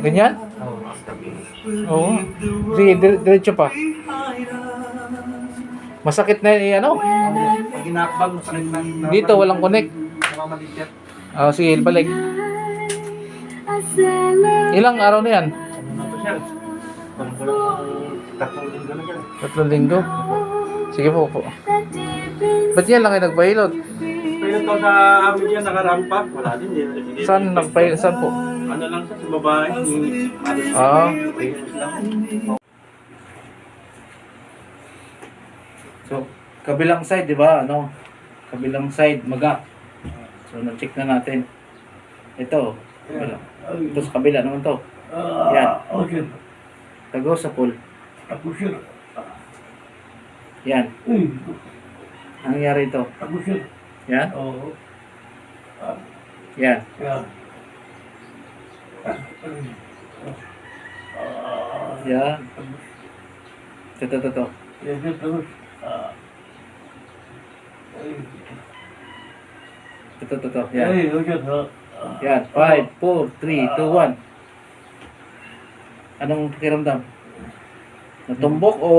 Ganyan? Oo, tabi. Oo. Sige, diretso pa. Masakit na ano? Pag ginakbag, masakit na. Dito, walang connect. Namamaligyan. Sige, balik. Ilang araw na yan? Ano na to, sir? Parang 3 linggo na dyan. 3 linggo? Sige po po. Ba't yan lang kayo nagpahilot? Pero to sa amin yan, nakarampa. Wala din. Saan nagpahilot? Saan po? Ano lang sa babae. So, kabilang side, di ba? Ano? Kabilang side, maga. So, na-check na natin. Ito. Kabila. Ito sa kabila naman to. Yan. Okay. Tago sa pool. Ako sir. Yan. Ang nangyari ito. Ako sir. Yan. Oo. Yan. Yeah. Yan. Ito. Yan sir, terus. Ito. Yan. Ay, okay. Yan. 5, 4, 3, 2, 1. Anong pakiramdam? Natumbok o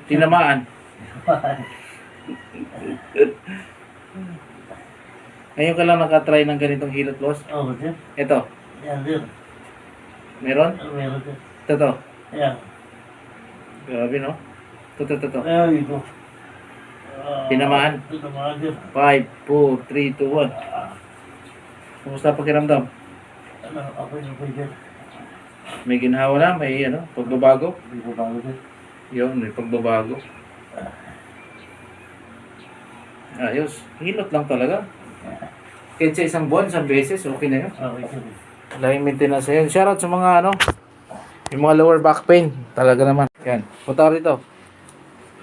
tinamaan? Ngayon ka lang nakatry ng ganitong hilot, boss? Oo, sir. Ito. Yan sir. Meron? Meron sir. Ito. Yan. Grabe, no? Ito. Ay, ito. Tinamaan? Tinamaan sir. 5, 4, 3, 2, 1. Kumusta pakiramdam? Ako sir. May ginhawa na? May pagbabago? Hindi ko bago sir. Yun, may pagbabago. Ayos. Hilot lang talaga. Kahit sa isang buwan, isang beses, okay na yun. Okay sir. Wala yung maintenance na yun. Shoutout sa mga yung mga lower back pain. Talaga naman. Yan. Punta ka rito.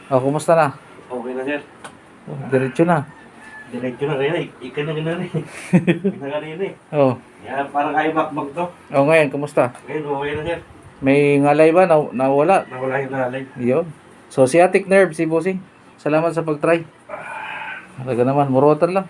Kumusta na? Okay na, sir. Diretso na. Diretso na rin. Ika na rin. Ika na rin. Yan, parang kayo makmag to. Ngayon, kumusta? Ngayon, okay na, sir. May ngalay ba? Nawala? Nawala yung nalay. Yun. So, sciatic nerve si Bossing. Salamat sa pag-try. Talaga naman, murotan lang.